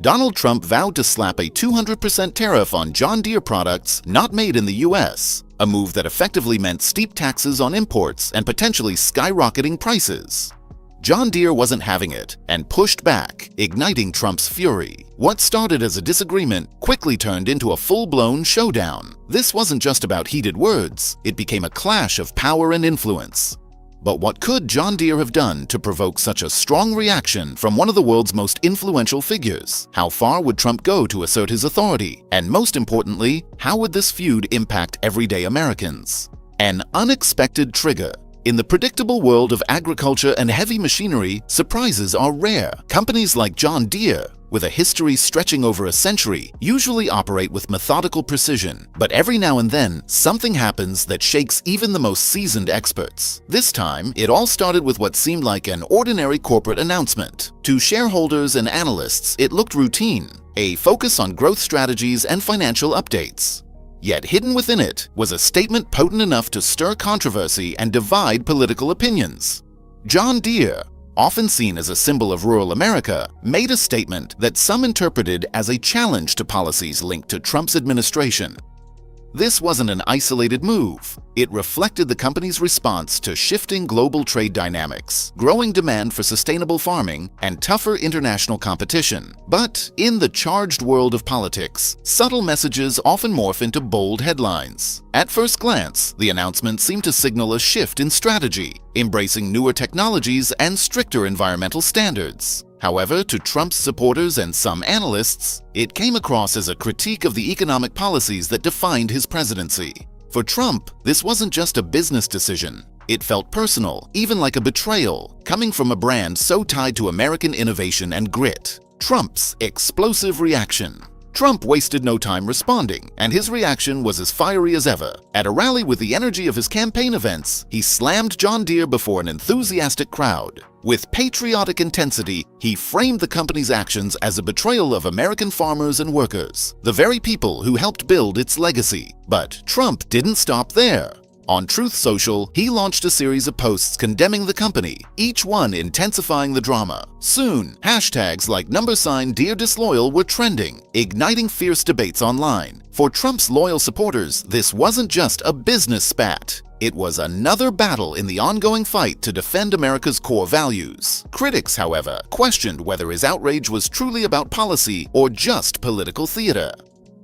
Donald Trump vowed to slap a 200% tariff on John Deere products not made in the U.S., a move that effectively meant steep taxes on imports and potentially skyrocketing prices. John Deere wasn't having it and pushed back, igniting Trump's fury. What started as a disagreement quickly turned into a full-blown showdown. This wasn't just about heated words, it became a clash of power and influence. But what could John Deere have done to provoke such a strong reaction from one of the world's most influential figures? How far would Trump go to assert his authority? And most importantly, how would this feud impact everyday Americans? An unexpected trigger. In the predictable world of agriculture and heavy machinery, surprises are rare. Companies like John Deere, with a history stretching over a century, usually operate with methodical precision. But every now and then, something happens that shakes even the most seasoned experts. This time, it all started with what seemed like an ordinary corporate announcement. To shareholders and analysts, it looked routine, a focus on growth strategies and financial updates. Yet hidden within it was a statement potent enough to stir controversy and divide political opinions. John Deere, often seen as a symbol of rural America, made a statement that some interpreted as a challenge to policies linked to Trump's administration. This wasn't an isolated move. It reflected the company's response to shifting global trade dynamics, growing demand for sustainable farming, and tougher international competition. But in the charged world of politics, subtle messages often morph into bold headlines. At first glance, the announcement seemed to signal a shift in strategy, embracing newer technologies and stricter environmental standards. However, to Trump's supporters and some analysts, it came across as a critique of the economic policies that defined his presidency. For Trump, this wasn't just a business decision. It felt personal, even like a betrayal, coming from a brand so tied to American innovation and grit. Trump's explosive reaction. Trump wasted no time responding, and his reaction was as fiery as ever. At a rally with the energy of his campaign events, he slammed John Deere before an enthusiastic crowd. With patriotic intensity, he framed the company's actions as a betrayal of American farmers and workers, the very people who helped build its legacy. But Trump didn't stop there. On Truth Social, he launched a series of posts condemning the company, each one intensifying the drama. Soon, hashtags like #DeerDisloyal were trending, igniting fierce debates online. For Trump's loyal supporters, this wasn't just a business spat. It was another battle in the ongoing fight to defend America's core values. Critics, however, questioned whether his outrage was truly about policy or just political theater.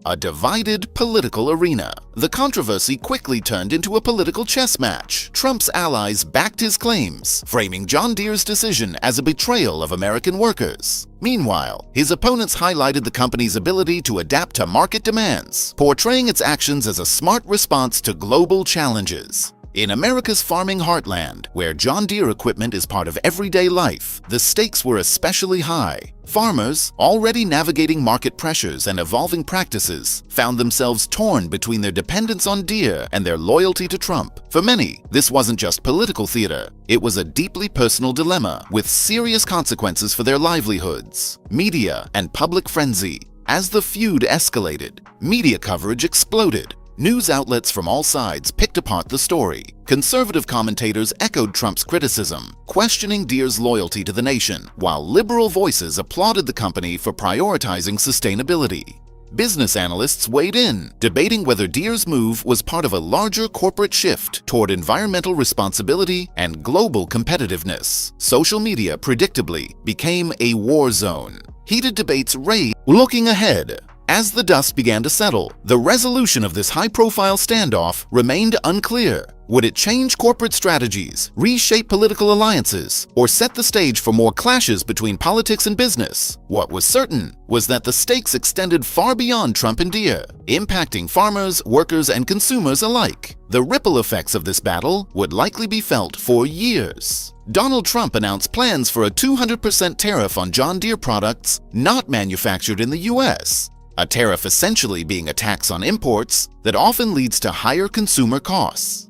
A divided political arena. The controversy quickly turned into a political chess match. Trump's allies backed his claims, framing John Deere's decision as a betrayal of American workers. Meanwhile, his opponents highlighted the company's ability to adapt to market demands, portraying its actions as a smart response to global challenges. In America's farming heartland, where John Deere equipment is part of everyday life, the stakes were especially high. Farmers, already navigating market pressures and evolving practices, found themselves torn between their dependence on Deere and their loyalty to Trump. For many, this wasn't just political theater. It was a deeply personal dilemma with serious consequences for their livelihoods. Media and public frenzy. As the feud escalated, media coverage exploded. News outlets from all sides picked apart the story. Conservative commentators echoed Trump's criticism, questioning Deere's loyalty to the nation, while liberal voices applauded the company for prioritizing sustainability. Business analysts weighed in, debating whether Deere's move was part of a larger corporate shift toward environmental responsibility and global competitiveness. Social media, predictably, became a war zone. Heated debates raged. Looking ahead, as the dust began to settle, the resolution of this high-profile standoff remained unclear. Would it change corporate strategies, reshape political alliances, or set the stage for more clashes between politics and business? What was certain was that the stakes extended far beyond Trump and Deere, impacting farmers, workers, and consumers alike. The ripple effects of this battle would likely be felt for years. Donald Trump announced plans for a 200% tariff on John Deere products not manufactured in the U.S., a tariff essentially being a tax on imports that often leads to higher consumer costs.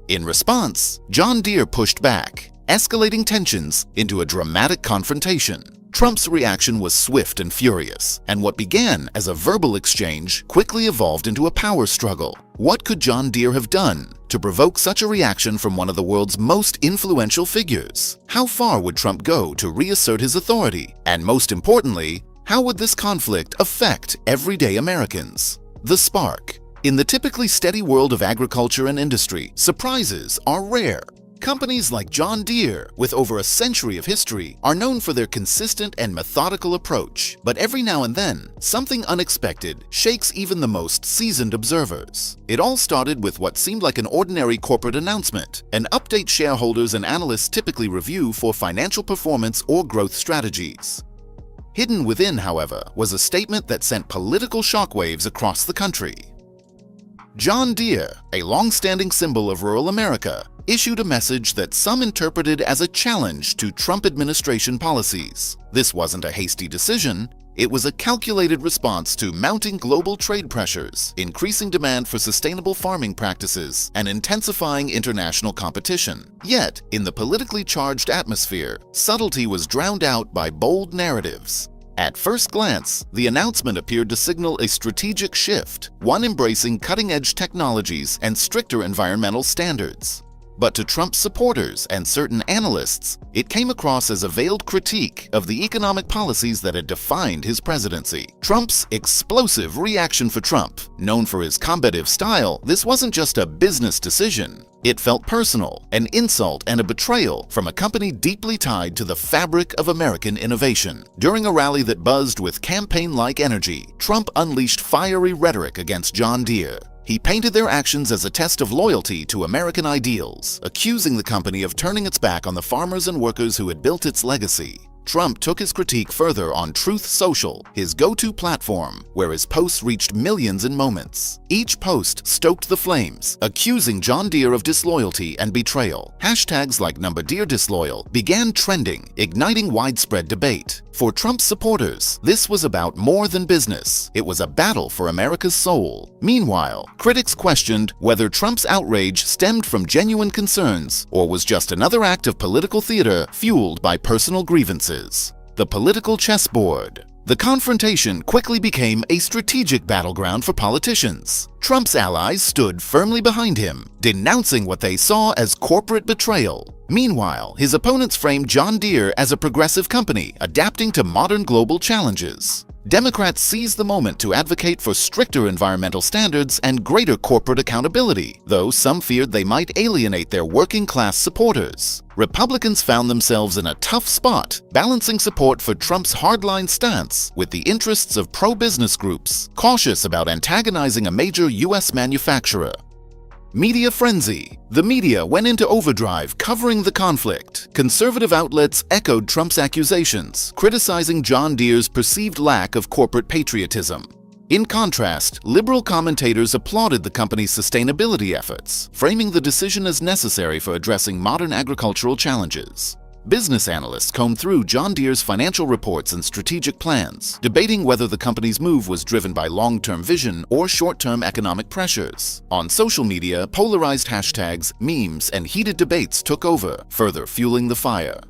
In response, John Deere pushed back, escalating tensions into a dramatic confrontation. Trump's reaction was swift and furious, and what began as a verbal exchange quickly evolved into a power struggle. What could John Deere have done to provoke such a reaction from one of the world's most influential figures? How far would Trump go to reassert his authority? And most importantly, How would this conflict affect everyday Americans? The spark. In the typically steady world of agriculture and industry, surprises are rare. Companies like John Deere, with over a century of history, are known for their consistent and methodical approach. But every now and then, something unexpected shakes even the most seasoned observers. It all started with what seemed like an ordinary corporate announcement, an update shareholders and analysts typically review for financial performance or growth strategies. Hidden within, however, was a statement that sent political shockwaves across the country. John Deere, a long-standing symbol of rural America, issued a message that some interpreted as a challenge to Trump administration policies. This wasn't a hasty decision. It was a calculated response to mounting global trade pressures, increasing demand for sustainable farming practices, and intensifying international competition. Yet, in the politically charged atmosphere, subtlety was drowned out by bold narratives. At first glance, the announcement appeared to signal a strategic shift, one embracing cutting-edge technologies and stricter environmental standards. But to Trump's supporters and certain analysts, it came across as a veiled critique of the economic policies that had defined his presidency. Trump's explosive reaction for Trump. Known for his combative style, this wasn't just a business decision. It felt personal, an insult and a betrayal from a company deeply tied to the fabric of American innovation. During a rally that buzzed with campaign-like energy, Trump unleashed fiery rhetoric against John Deere. He painted their actions as a test of loyalty to American ideals, accusing the company of turning its back on the farmers and workers who had built its legacy. Trump took his critique further on Truth Social, his go-to platform, where his posts reached millions in moments. Each post stoked the flames, accusing John Deere of disloyalty and betrayal. Hashtags like #DeerDisloyal began trending, igniting widespread debate. For Trump's supporters, this was about more than business. It was a battle for America's soul. Meanwhile, critics questioned whether Trump's outrage stemmed from genuine concerns or was just another act of political theater fueled by personal grievances. The political chessboard. The confrontation quickly became a strategic battleground for politicians. Trump's allies stood firmly behind him, denouncing what they saw as corporate betrayal. Meanwhile, his opponents framed John Deere as a progressive company adapting to modern global challenges. Democrats seized the moment to advocate for stricter environmental standards and greater corporate accountability, though some feared they might alienate their working-class supporters. Republicans found themselves in a tough spot, balancing support for Trump's hardline stance with the interests of pro-business groups, cautious about antagonizing a major U.S. manufacturer. Media frenzy. The media went into overdrive covering the conflict. Conservative outlets echoed Trump's accusations, criticizing John Deere's perceived lack of corporate patriotism. In contrast, liberal commentators applauded the company's sustainability efforts, framing the decision as necessary for addressing modern agricultural challenges. Business analysts combed through John Deere's financial reports and strategic plans, debating whether the company's move was driven by long-term vision or short-term economic pressures. On social media, polarized hashtags, memes, and heated debates took over, further fueling the fire.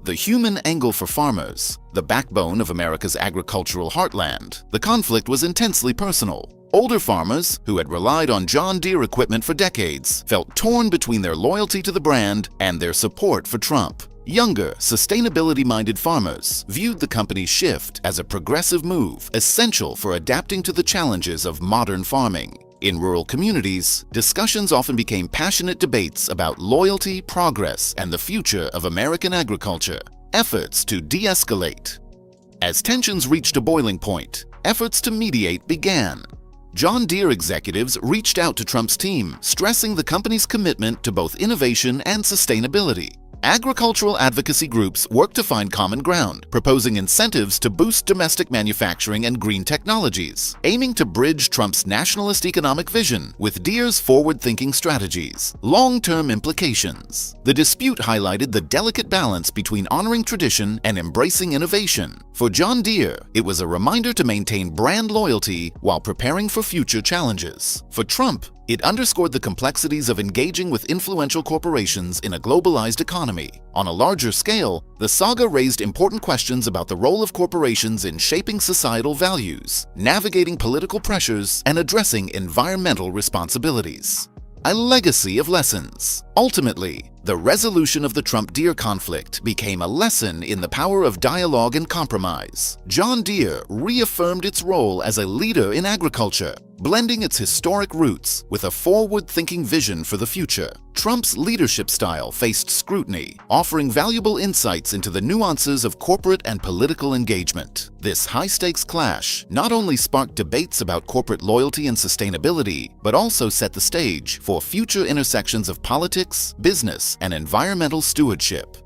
The human angle for farmers, the backbone of America's agricultural heartland, the conflict was intensely personal. Older farmers, who had relied on John Deere equipment for decades, felt torn between their loyalty to the brand and their support for Trump. Younger, sustainability-minded farmers viewed the company's shift as a progressive move essential for adapting to the challenges of modern farming. In rural communities, discussions often became passionate debates about loyalty, progress, and the future of American agriculture. Efforts to de-escalate. As tensions reached a boiling point, efforts to mediate began. John Deere executives reached out to Trump's team, stressing the company's commitment to both innovation and sustainability. Agricultural advocacy groups worked to find common ground, proposing incentives to boost domestic manufacturing and green technologies, aiming to bridge Trump's nationalist economic vision with Deere's forward-thinking strategies. Long-term implications. The dispute highlighted the delicate balance between honoring tradition and embracing innovation. For John Deere, it was a reminder to maintain brand loyalty while preparing for future challenges. For Trump, it underscored the complexities of engaging with influential corporations in a globalized economy. On a larger scale, the saga raised important questions about the role of corporations in shaping societal values, navigating political pressures, and addressing environmental responsibilities. A legacy of lessons. Ultimately, the resolution of the Trump-Deere conflict became a lesson in the power of dialogue and compromise. John Deere reaffirmed its role as a leader in agriculture, blending its historic roots with a forward-thinking vision for the future. Trump's leadership style faced scrutiny, offering valuable insights into the nuances of corporate and political engagement. This high-stakes clash not only sparked debates about corporate loyalty and sustainability, but also set the stage for future intersections of politics, business, and environmental stewardship.